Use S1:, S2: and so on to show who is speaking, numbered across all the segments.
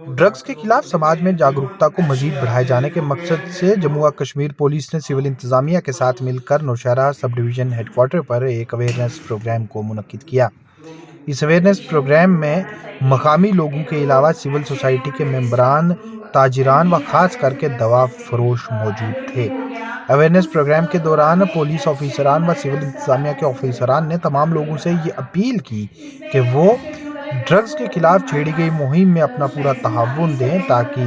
S1: Drugs के खिलाफ समाज में जागरूकता को मजीद बढ़ाए जाने के मकसद से जम्मू व कश्मीर पुलिस ने सिविल इंतजामिया के साथ मिलकर नौशहरा सब डिवीजन हेडक्वार्टर पर एक अवेयरनेस प्रोग्राम को मुनक्किद किया। इस अवेयरनेस प्रोग्राम में मकामी लोगों के अलावा सिविल सोसाइटी के मेंबरान, ताजिरान व खास करके दवा फरोश मौजूद थे। अवेयरनेस प्रोग्राम के दौरान पुलिस ऑफिसरान व सिविल इंतजामिया के ऑफिसरान ने तमाम लोगों से ये अपील की कि वो ड्रग्स के खिलाफ छेड़ी गई मुहिम में अपना पूरा ताउन दें ताकि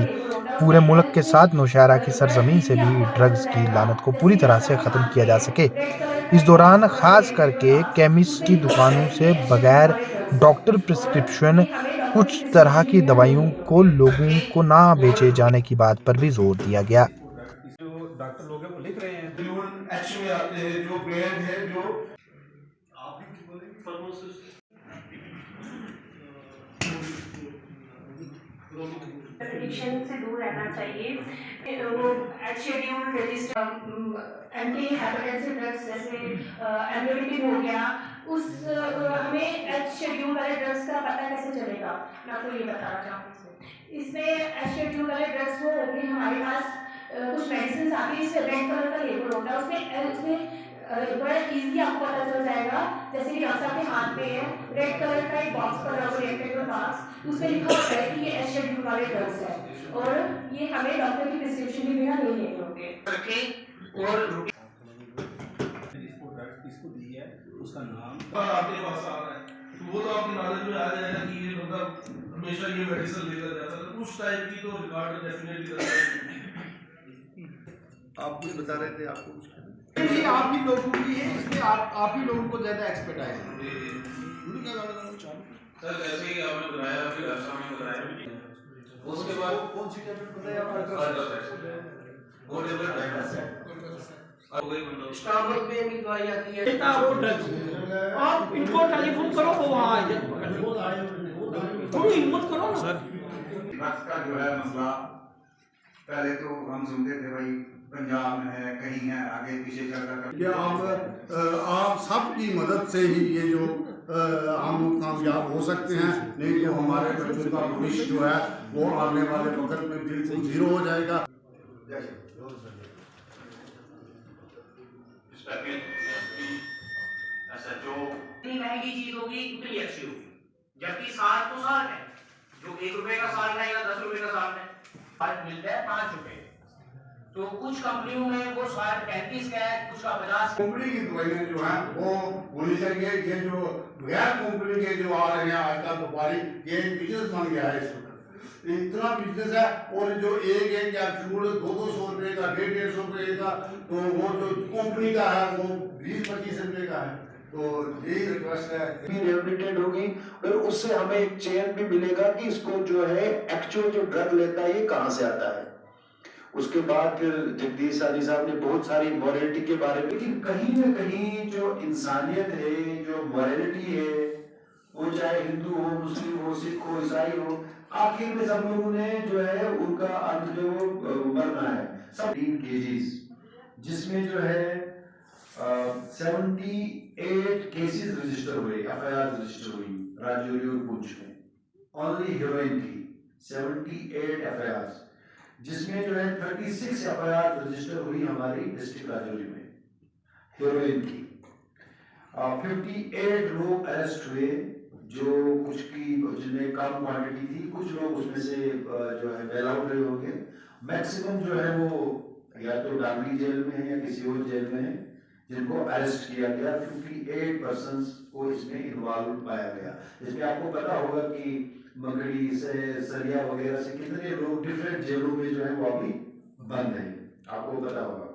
S1: पूरे मुल्क के साथ नौशहरा की सरजमीन से भी ड्रग्स की लानत को पूरी तरह से ख़त्म किया जा सके। इस दौरान खास करके केमिस्ट की दुकानों से बगैर डॉक्टर प्रिस्क्रिप्शन कुछ तरह की दवाइयों को लोगों को ना बेचे जाने की बात पर भी जोर दिया गया।
S2: जो डॉक्टर लोग हैं वो लिख रहे हैं एच में आते हैं जो ब्रांड है जो आप भी बोलेंगे फार्मासिस्ट
S3: एडिक्शन से दूर रहना चाहिए। वो एट schedule register antihypertensive drugs जैसे एम्लोडिपिन हो गया, उस हमें एट शेड्यूल वाले ड्रग्स का पता कैसे चलेगा, मैं आपको ये बताना चाहूँगी। इसमें एट शेड्यूल वाले ड्रग्स वो होंगे हमारे पास कुछ मेडिसिन आती है, इससे रेड कलर का लेबल होता है, उसमें बड़ा इजीली आपको पता चल जाएगा। जैसे कि डॉक्टर आपके हाथ पे है, रेड कलर का एक बॉक्स पड़ा हुआ है, रेड बॉक्स, उसमें लिखा होता है कि ये एच शेड्यूल वाले ड्रग्स है और ये हमें डॉक्टर की प्रिस्क्रिप्शन के बिना नहीं लेने होते। और
S2: इसको दी है उसका नाम आपके पास आ रहा है तो वो तो आपकी नॉलेज में आ जाएगा कि ये मतलब हमेशा ये मेडिसिन लेकर जाता है, उस टाइप की तो रिकॉर्ड डेफिनेटली करता है।
S4: आप कुछ बता रहे थे, आपको कुछ
S5: जी आप ही लोगों की है, इसमें आप ही लोगों को ज्यादा एक्सपर्ट आए
S2: सर जैसे कि आपने बताया फिर ऐसा में बताया उसके बाद
S4: कौन सी टैबलेट बताया
S2: वो टेबलेट हो गई मतलब
S5: स्टारबक में भी दवाई आती है, बेटा वो ड्रग्स आप इनको टेलीफोन करो वो वहाँ आ जाए, थोड़ी हिम्मत करो ना सर।
S6: ड्रग्स का जो है मसला पहले तो हम सुनते थे भाई पंजाब में है, कहीं है, आगे पीछे चल रहा
S4: आप सबकी मदद से ही ये जो हम कामयाब हो सकते हैं, नहीं तो हमारे बच्चों का भविष्य जो है वो आने वाले वक्त में बिल्कुल जीरो हो जाएगा।
S7: महंगी चीज होगी उतनी अच्छी होगी, जबकि साल तो साल है, जो 1 रुपए का साल है या 10 रुपए का साल है, आज मिलता है 5 रुपए। तो कुछ कंपनियों में वो साल 35 का है, कुछ का 50।
S4: कंपनी की दवाइयाँ जो है वो होनी चाहिए। ये जो गैर कंपनी के जो आ रहे हैं आजकल व्यापारी, ये बिजनेस बन गया है, इस वक्त इतना बिजनेस है। और जो एक कैप्सूल 200 रुपए का, 150 रुपए का, तो वो जो कंपनी का है वो 20-25 रुपए का है। तो यही रिक्वेस्ट है
S8: भी रिहेबिलिटेट होगी और उससे हमें एक चेन भी मिलेगा कि इसको जो है एक्चुअल जो ड्रग लेता है ये कहाँ से आता है। उसके बाद फिर जगदीश सानी साहब ने बहुत सारी मॉरलिटी के बारे में, लेकिन कहीं ना कहीं जो इंसानियत है, जो मॉरलिटी है, वो चाहे हिंदू हो, मुस्लिम हो, सिख हो, ईसाई हो, आखिर में सब लोगों ने जो है उनका अंत जो मरना है। सब 3 केजीज जिसमें जो है 78 केसेस रजिस्टर हुए, एफआईआर रजिस्टर हुई राजौरी और पुंछ में। ओनली हीरोइन थी 78 एफआईआर, जिसमें जो है 36 एफआईआर रजिस्टर हुई हमारी डिस्ट्रिक्ट राजौरी में हीरोइन की। 58 लोग अरेस्ट हुए, जो कुछ की जिन्हें कम क्वांटिटी थी, कुछ लोग उसमें से जो है बेल आउट रहे होंगे। मैक्सिमम जो है वो या तो डांगरी जेल में है या किसी और जेल में है, जिनको अरेस्ट किया गया। 58 पर्सन्स को इसमें इन्वॉल्व पाया गया। इसमें आपको पता होगा कि मगड़ी से, सरिया वगैरह से कितने लोग डिफरेंट जेलों में जो है वो अभी बंद हैं, आपको पता होगा।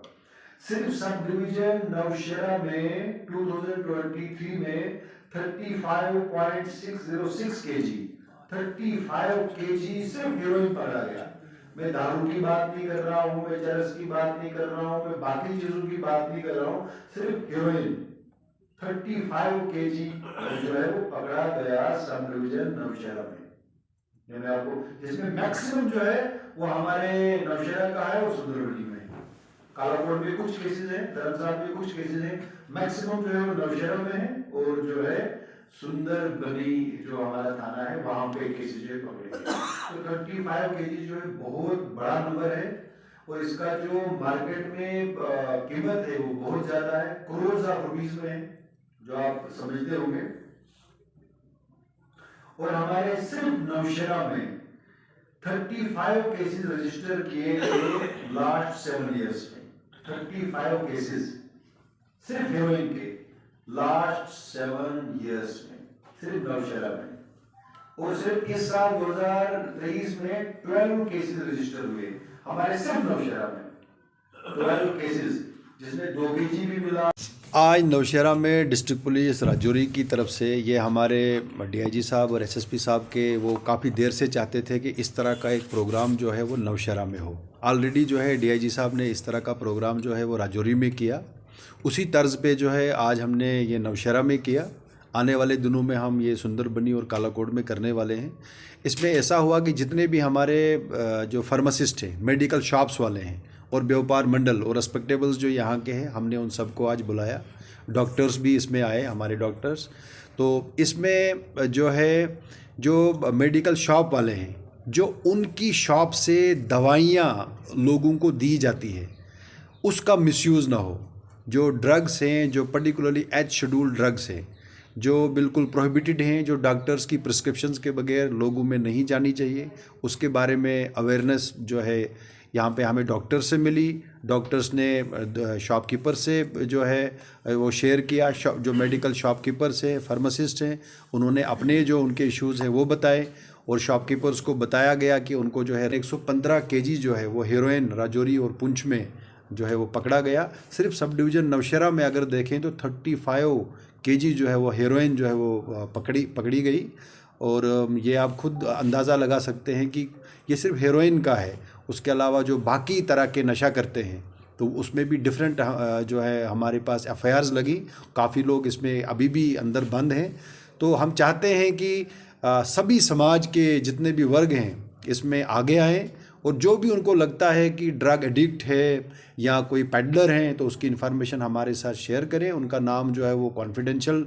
S8: सिर्फ सब डिवीजन नौशहरा में 2023 में 35.606 केजी 35 केजी सिर्फ हीरोइन पकड़ा गया। मैं दारू की बात नहीं कर रहा हूँ, मैं चरस की बात नहीं कर रहा हूँ, मैं बाकी चीजों की बात नहीं कर रहा हूँ, सिर्फ हीरोइन 35 केजी जो है वो पकड़ा गया सब डिवीजन नौशहरा में। मैं आपको जिसमें मैक्सिमम जो है वो हमारे नौशहरा का है और सुंदरवली में, कालाकोट में कुछ केसेस हैं, धर्मशाला में कुछ केसेस हैं, मैक्सिमम जो है वो नौशहरा में है और जो है सुंदर बनी जो हमारा थाना है वहां पे केसेस जो है पकड़े गए। तो 35 केजी जो है बहुत बड़ा नंबर है और इसका जो मार्केट में कीमत है वो बहुत ज्यादा है, करोड़ ऑफ रुपीस में है, जो आप समझते होंगे। और हमारे सिर्फ नौशेरा में 35 केसेस रजिस्टर किए गए लास्ट 7 इयर्स में। 35 केसेस सिर्फ हेरोइन के लास्ट 7 इयर्स में, सिर्फ नौशेरा में। और सिर्फ इस साल 2023 में 12 केसेस रजिस्टर हुए हमारे सिर्फ नौशेरा में, 12 केसेस, जिसमें 2 केजी भी मिला।
S9: आज नौशेरा में डिस्ट्रिक्ट पुलिस राजौरी की तरफ से ये हमारे डीआईजी साहब और एसएसपी साहब के वो काफ़ी देर से चाहते थे कि इस तरह का एक प्रोग्राम जो है वो नौशेरा में हो। ऑलरेडी जो है डीआईजी साहब ने इस तरह का प्रोग्राम जो है वो राजौरी में किया, उसी तर्ज पे जो है आज हमने ये नौशेरा में किया। आने वाले दिनों में हम ये सुंदरबनी और कालाकोट में करने वाले हैं। इसमें ऐसा हुआ कि जितने भी हमारे जो फार्मासिस्ट हैं, मेडिकल शॉप्स वाले हैं और व्यापार मंडल और रेस्पेक्टेबल्स जो यहाँ के हैं, हमने उन सबको आज बुलाया। डॉक्टर्स भी इसमें आए, हमारे डॉक्टर्स। तो इसमें जो है जो मेडिकल शॉप वाले हैं, जो उनकी शॉप से दवाइयाँ लोगों को दी जाती है उसका मिसयूज़ ना हो। जो ड्रग्स हैं, जो पर्टिकुलरली एच शेड्यूल ड्रग्स हैं, जो बिल्कुल प्रोहिबिटेड हैं, जो डॉक्टर्स की प्रिस्क्रिप्शंस के बगैर लोगों में नहीं जानी चाहिए, उसके बारे में अवेयरनेस जो है यहाँ पे हमें डॉक्टर से मिली। डॉक्टर्स ने शॉपकीपर से जो है वो शेयर किया, जो मेडिकल शॉपकीपर्स हैं, फार्मासिस्ट हैं, उन्होंने अपने जो उनके इश्यूज़ हैं वो बताए और शॉपकीपर्स को बताया गया कि उनको जो है 115 केजी जो है वो हेरोइन राजौरी और पुंछ में जो है वो पकड़ा गया। सिर्फ सब डिवीज़न नौशेरा में अगर देखें तो 35 केजी जो है वो हेरोइन जो है वो पकड़ी गई। और ये आप खुद अंदाज़ा लगा सकते हैं कि ये सिर्फ हेरोइन का है। उसके अलावा जो बाकी तरह के नशा करते हैं तो उसमें भी डिफरेंट जो है हमारे पास एफआईआर्स लगी। काफ़ी लोग इसमें अभी भी अंदर बंद हैं। तो हम चाहते हैं कि सभी समाज के जितने भी वर्ग हैं इसमें आगे आएँ और जो भी उनको लगता है कि ड्रग एडिक्ट है या कोई पैडलर हैं तो उसकी इन्फॉर्मेशन हमारे साथ शेयर करें। उनका नाम जो है वो कॉन्फिडेंशियल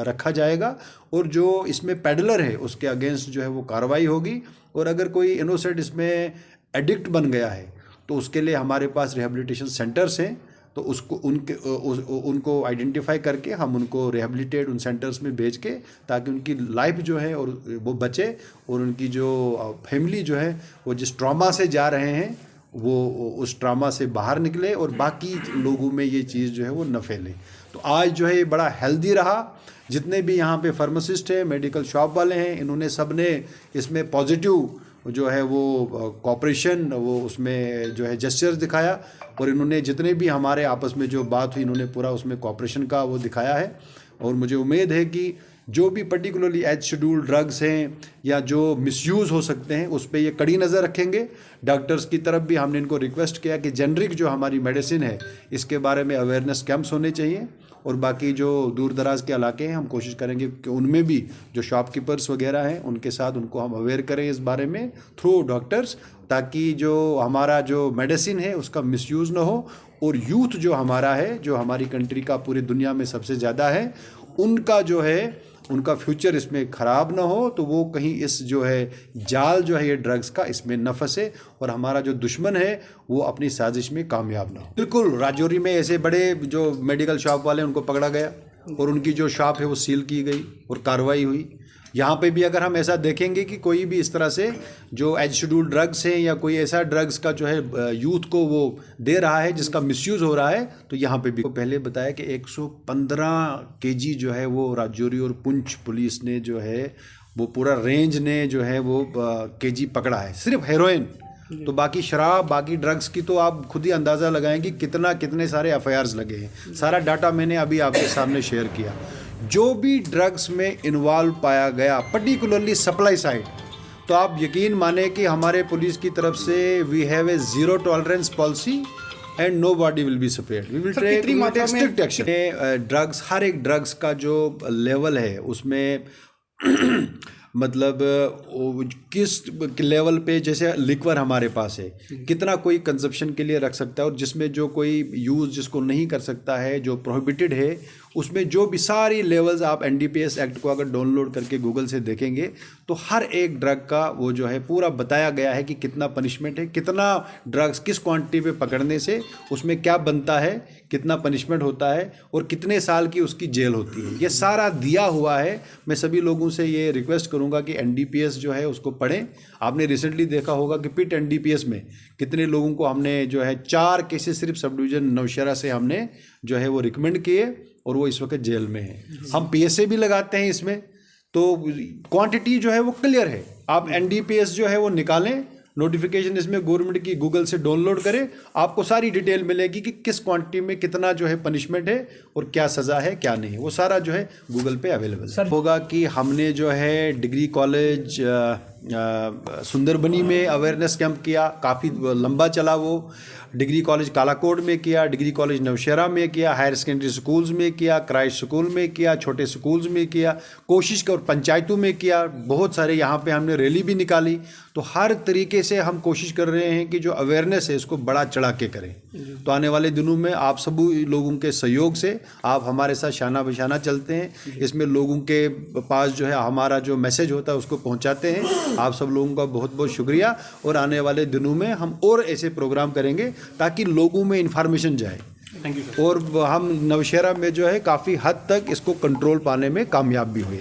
S9: रखा जाएगा और जो इसमें पैडलर है उसके अगेंस्ट जो है वो कार्रवाई होगी। और अगर कोई इनोसेंट इसमें एडिक्ट बन गया है तो उसके लिए हमारे पास रिहेबिलिटेशन सेंटर्स हैं, तो उसको उनको आइडेंटिफाई करके हम उनको रिहेबिलिटेट उन सेंटर्स में भेज के, ताकि उनकी लाइफ जो है और वो बचे और उनकी जो फैमिली जो है वो जिस ट्रॉमा से जा रहे हैं वो उस ट्रॉमा से बाहर निकले और बाकी लोगों में ये चीज़ जो है वो न फैले। तो आज जो है ये बड़ा हेल्दी रहा। जितने भी यहाँ पे फार्मासिस्ट हैं, मेडिकल शॉप वाले हैं, इन्होंने सब ने इसमें पॉजिटिव जो है वो कॉपरेशन वो उसमें जो है जेस्चर्स दिखाया और इन्होंने जितने भी हमारे आपस में जो बात हुई इन्होंने पूरा उसमें कॉपरेशन का वो दिखाया है। और मुझे उम्मीद है कि जो भी पर्टिकुलरली एज शेड्यूल ड्रग्स हैं या जो मिसयूज़ हो सकते हैं उस पर ये कड़ी नज़र रखेंगे। डॉक्टर्स की तरफ भी हमने इनको रिक्वेस्ट किया कि जेनरिक जो हमारी मेडिसिन है इसके बारे में अवेयरनेस कैंप्स होने चाहिए। और बाकी जो दूर दराज के इलाके हैं हम कोशिश करेंगे कि उनमें भी जो शॉपकीपर्स वगैरह हैं उनके साथ उनको हम अवेयर करें इस बारे में थ्रू डॉक्टर्स, ताकि जो हमारा जो मेडिसिन है उसका मिसयूज़ ना हो। और यूथ जो हमारा है, जो हमारी कंट्री का पूरी दुनिया में सबसे ज़्यादा है, उनका जो है उनका फ्यूचर इसमें ख़राब ना हो, तो वो कहीं इस जो है जाल जो है ये ड्रग्स का इसमें न फंसे और हमारा जो दुश्मन है वो अपनी साजिश में कामयाब ना हो। बिल्कुल राजौरी में ऐसे बड़े जो मेडिकल शॉप वाले उनको पकड़ा गया और उनकी जो शॉप है वो सील की गई और कार्रवाई हुई। यहाँ पे भी अगर हम ऐसा देखेंगे कि कोई भी इस तरह से जो एज शेड्यूल ड्रग्स हैं या कोई ऐसा ड्रग्स का जो है यूथ को वो दे रहा है जिसका मिसयूज़ हो रहा है, तो यहाँ पे भी पहले बताया कि 115 केजी जो है वो राजौरी और पुंछ पुलिस ने जो है वो पूरा रेंज ने जो है वो केजी पकड़ा है सिर्फ हेरोइन। तो बाकी शराब, बाकी ड्रग्स की तो आप खुद ही अंदाज़ा लगाएं कि कितने सारे एफआईआर्स लगे हैं। सारा डाटा मैंने अभी आपके सामने शेयर किया। जो भी ड्रग्स में इन्वॉल्व पाया गया पर्टिकुलरली सप्लाई साइड, तो आप यकीन माने कि हमारे पुलिस की तरफ से we have a zero tolerance policy and nobody will be separate, we will take strict action. Drugs, हर एक ड्रग्स का जो लेवल है उसमें मतलब किस लेवल पे, जैसे लिक्वर हमारे पास है, कितना कोई कंजप्शन के लिए रख सकता है, और जिसमें जो कोई यूज़ जिसको नहीं कर सकता है, जो प्रोहिबिटेड है, उसमें जो भी सारी लेवल्स आप NDPS एक्ट को अगर डाउनलोड करके गूगल से देखेंगे तो हर एक ड्रग का वो जो है पूरा बताया गया है कि कितना पनिशमेंट है, कितना ड्रग्स किस क्वांटिटी पे पकड़ने से उसमें क्या बनता है, कितना पनिशमेंट होता है और कितने साल की उसकी जेल होती है, ये सारा दिया हुआ है। मैं सभी लोगों से ये रिक्वेस्ट करूंगा कि NDPS जो है उसको पढ़ें। आपने रिसेंटली देखा होगा कि पिट NDPS में कितने लोगों को हमने जो है 4 केसेस सिर्फ सब डिवीज़न नौशहरा से हमने जो है वो रिकमेंड किए और वो इस वक्त जेल में है। हम PSA भी लगाते हैं इसमें, तो क्वांटिटी जो है वो क्लियर है। आप NDPS जो है वो निकालें, नोटिफिकेशन इसमें गवर्नमेंट की गूगल से डाउनलोड करें, आपको सारी डिटेल मिलेगी कि किस क्वांटिटी में कितना जो है पनिशमेंट है और क्या सज़ा है क्या नहीं है, वो सारा जो है गूगल पे अवेलेबल होगा। कि हमने जो है डिग्री कॉलेज सुंदरबनी में अवेयरनेस कैंप किया, काफ़ी लंबा चला वो। डिग्री कॉलेज कालाकोट में किया, डिग्री कॉलेज नौशहरा में किया, हायर सेकेंडरी स्कूल्स में किया, क्राइस्ट स्कूल में किया, छोटे स्कूल्स में किया, कोशिश कर पंचायतों में किया, बहुत सारे यहाँ पे हमने रैली भी निकाली। तो हर तरीके से हम कोशिश कर रहे हैं कि जो अवेयरनेस है इसको बड़ा चढ़ा के करें। तो आने वाले दिनों में आप सभी लोगों के सहयोग से आप हमारे साथ शाना बशाना चलते हैं, इसमें लोगों के पास जो है हमारा जो मैसेज होता है उसको पहुँचाते हैं। आप सब लोगों का बहुत बहुत शुक्रिया, और आने वाले दिनों में हम और ऐसे प्रोग्राम करेंगे ताकि लोगों में इन्फॉर्मेशन जाए। और हम नौशहरा में जो है काफ़ी हद तक इसको कंट्रोल पाने में कामयाब भी हुए।